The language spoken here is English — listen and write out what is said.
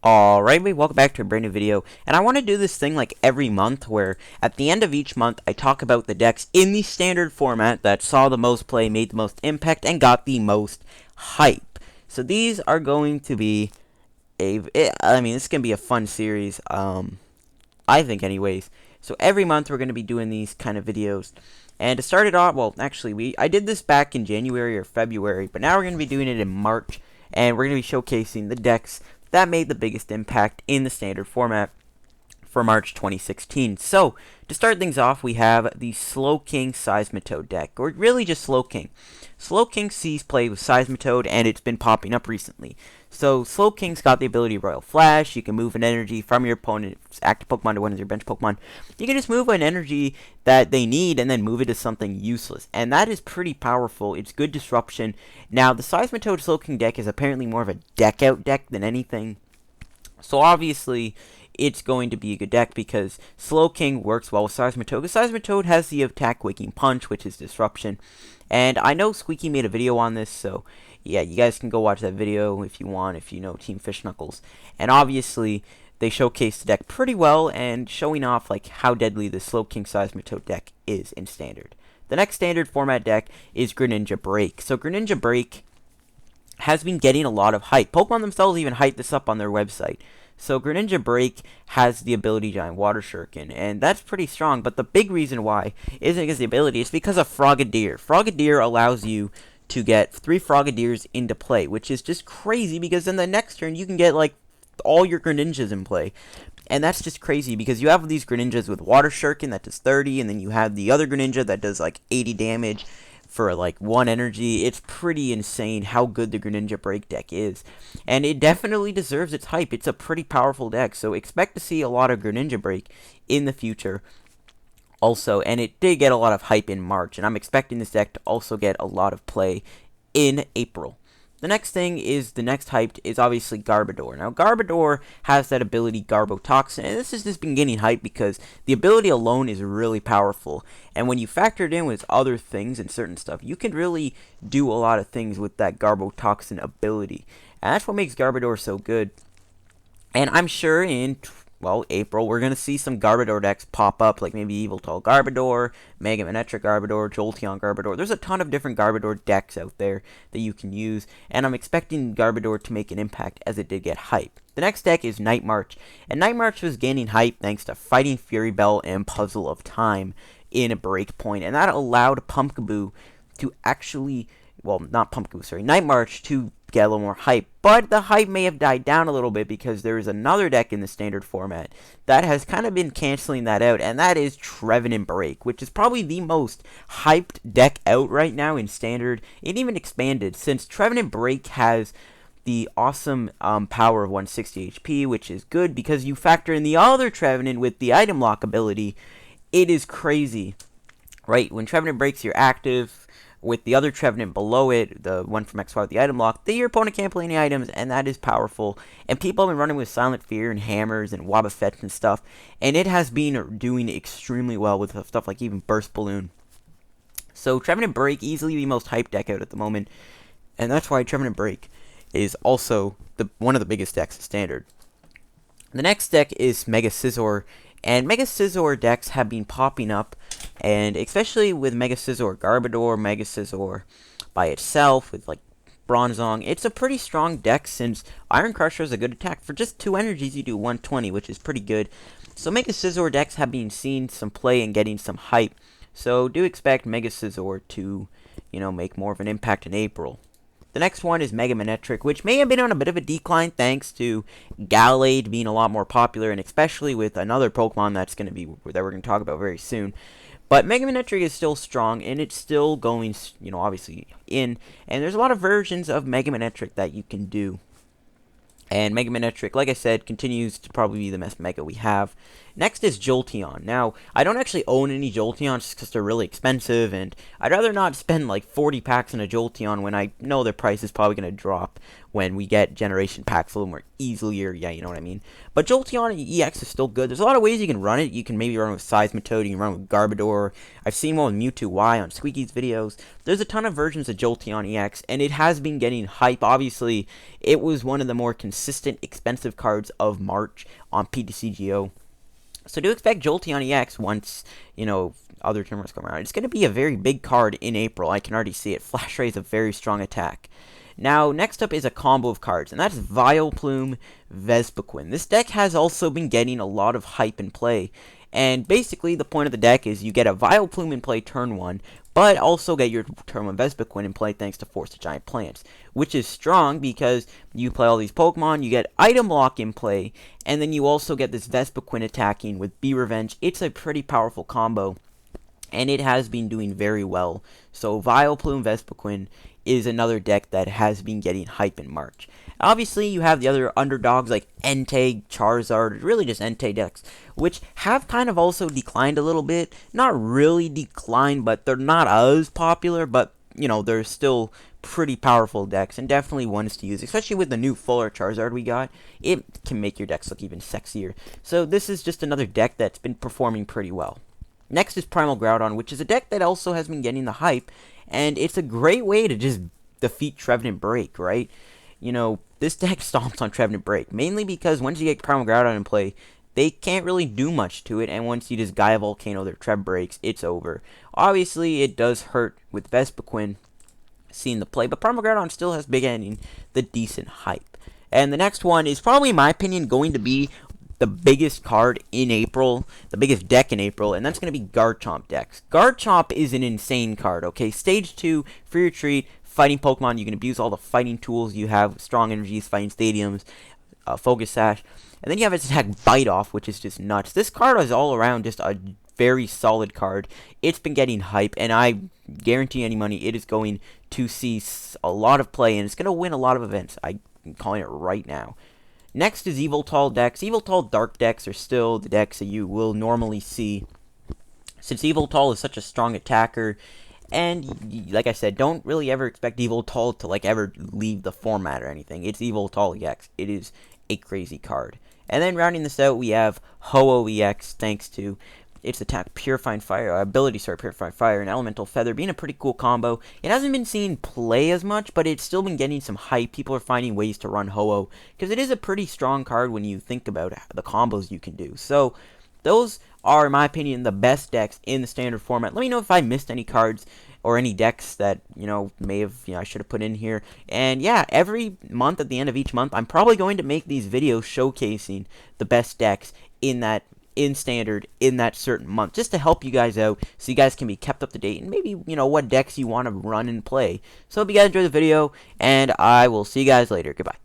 Alright, welcome back to a brand new video, and I want to do this thing like every month, where at the end of each month, I talk about the decks in the standard format that saw the most play, made the most impact, and got the most hype. So these are going to be this is going to be a fun series, I think anyways. So every month we're going to be doing these kind of videos. And to start it off, well, actually, I did this back in January or February, but now we're going to be doing it in March, and we're going to be showcasing the decks that made the biggest impact in the standard format for March 2016. So, to start things off, we have the Slowking Seismitoad deck, or really just Slowking. Slowking sees play with Seismitoad, and it's been popping up recently. So, Slowking's got the ability Royal Flash. You can move an energy from your opponent's active Pokemon to one of your bench Pokemon. You can just move an energy that they need and then move it to something useless. And that is pretty powerful. It's good disruption. Now, the Seismitoad Slowking deck is apparently more of a deck-out deck than anything. So, obviously, it's going to be a good deck because Slowking works well with Seismitoad. Seismitoad has the attack Waking Punch, which is disruption. And I know Squeaky made a video on this, so yeah, you guys can go watch that video if you want, if you know Team Fish Knuckles. And obviously, they showcase the deck pretty well and showing off like how deadly the Slowking Seismitoad deck is in Standard. The next Standard format deck is Greninja Break. So Greninja Break has been getting a lot of hype. Pokemon themselves even hype this up on their website. So Greninja Break has the ability Giant Water Shuriken, and that's pretty strong, but the big reason why isn't because of the ability, it's because of Frogadier. Frogadier allows you to get 3 Frogadiers into play, which is just crazy because then the next turn you can get like all your Greninjas in play. And that's just crazy because you have these Greninjas with Water Shuriken that does 30, and then you have the other Greninja that does like 80 damage for like 1 energy. It's pretty insane how good the Greninja Break deck is. And it definitely deserves its hype. It's a pretty powerful deck, so expect to see a lot of Greninja Break in the future also. And it did get a lot of hype in March, and I'm expecting this deck to also get a lot of play in April. The next thing is, the next hyped is obviously Garbodor. Now, Garbodor has that ability Garbo Toxin, and this has just been getting hyped because the ability alone is really powerful. And when you factor it in with other things and certain stuff, you can really do a lot of things with that Garbo Toxin ability. And that's what makes Garbodor so good. And I'm sure in April, we're going to see some Garbodor decks pop up, like maybe Yveltal Garbodor, Mega Manectric Garbodor, Jolteon Garbodor. There's a ton of different Garbodor decks out there that you can use, and I'm expecting Garbodor to make an impact as it did get hype. The next deck is Night March, and Night March was gaining hype thanks to Fighting Fury Bell and Puzzle of Time in a Breakpoint, and that allowed Pumpkaboo to actually, Night March to get a little more hype, but the hype may have died down a little bit because there is another deck in the standard format that has kind of been canceling that out, and that is Revenant Break, which is probably the most hyped deck out right now in standard and even expanded, since Revenant Break has the awesome power of 160 HP, which is good because you factor in the other Trevenant with the item lock ability. It is crazy, right? When Trevenant breaks your active with the other Trevenant below it, the one from XY with the item lock, then your opponent can't play any items, and that is powerful. And people have been running with Silent Fear and Hammers and Wobbuffet and stuff, and it has been doing extremely well with stuff like even Burst Balloon. So Trevenant Break, easily the most hyped deck out at the moment, and that's why Trevenant Break is also one of the biggest decks in Standard. The next deck is Mega Scizor, and Mega Scizor decks have been popping up, and especially with Mega Scizor Garbodor, Mega Scizor by itself with like Bronzong, it's a pretty strong deck since Iron Crusher is a good attack. For just 2 energies, you do 120, which is pretty good. So Mega Scizor decks have been seeing some play and getting some hype. So do expect Mega Scizor to, make more of an impact in April. The next one is Mega Manectric, which may have been on a bit of a decline thanks to Gallade being a lot more popular, and especially with another Pokemon that we're going to talk about very soon. But Mega Manectric is still strong, and it's still going, obviously and there's a lot of versions of Mega Manectric that you can do. And Mega Manectric, like I said, continues to probably be the best Mega we have. Next is Jolteon. Now, I don't actually own any Jolteons just because they're really expensive, and I'd rather not spend like 40 packs on a Jolteon when I know their price is probably going to drop when we get generation packs a little more easily, or yeah, you know what I mean. But Jolteon EX is still good. There's a lot of ways you can run it. You can maybe run with Seismitoad, you can run with Garbo. I've seen one with Mewtwo Y on Squeaky's videos. There's a ton of versions of Jolteon EX, and it has been getting hype. Obviously, it was one of the more consistent, expensive cards of March on Ptcgo. So do expect Jolteon EX once, you know, other tournaments come around. It's going to be a very big card in April. I can already see it. Flash Ray is a very strong attack. Now, next up is a combo of cards, and that's Plume, Vespiquen. This deck has also been getting a lot of hype and play. And basically, the point of the deck is you get a Plume in play turn 1, but also get your turn 1 Vespiquen in play thanks to Force of Giant Plants, which is strong because you play all these Pokemon, you get Item Lock in play, and then you also get this Vespiquen attacking with Be Revenge. It's a pretty powerful combo, and it has been doing very well. So Plume, Vespiquen is another deck that has been getting hype in March. Obviously, you have the other underdogs like Entei, Charizard, really just Entei decks, which have kind of also declined a little bit. Not really declined, but they're not as popular, but, you know, they're still pretty powerful decks, and definitely ones to use, especially with the new Fuller Charizard we got. It can make your decks look even sexier. So this is just another deck that's been performing pretty well. Next is Primal Groudon, which is a deck that also has been getting the hype, and it's a great way to just defeat Revenant Break, right? You know, this deck stomps on Revenant Break, mainly because once you get Primal Groudon in play, they can't really do much to it, and once you just Gaia Volcano their Trev breaks, it's over. Obviously, it does hurt with Vespiquen seeing the play, but Primal Groudon still has been getting the decent hype. And the next one is probably, in my opinion, going to be the biggest card in April, the biggest deck in April, and that's going to be Garchomp decks. Garchomp is an insane card, okay? Stage 2, free retreat, fighting Pokemon. You can abuse all the fighting tools you have, strong energies, fighting stadiums, Focus Sash. And then you have its attack Bite Off, which is just nuts. This card is all around just a very solid card. It's been getting hype, and I guarantee any money it is going to see a lot of play, and it's going to win a lot of events. I'm calling it right now. Next is Yveltal decks. Yveltal Dark decks are still the decks that you will normally see, since Yveltal is such a strong attacker. And, like I said, don't really ever expect Yveltal to, like, ever leave the format or anything. It's Yveltal EX. It is a crazy card. And then rounding this out, we have Hoowee X, thanks to its attack Purifying Fire, ability, Purifying Fire, and Elemental Feather being a pretty cool combo. It hasn't been seen play as much, but it's still been getting some hype. People are finding ways to run Ho-Oh, because it is a pretty strong card when you think about the combos you can do. So, those are, in my opinion, the best decks in the standard format. Let me know if I missed any cards or any decks that, you know, I should have put in here. And yeah, every month, at the end of each month, I'm probably going to make these videos showcasing the best decks in standard in that certain month, just to help you guys out, so you guys can be kept up to date, and maybe, you know, what decks you want to run and play. So hope you guys enjoyed the video, and I will see you guys later. Goodbye.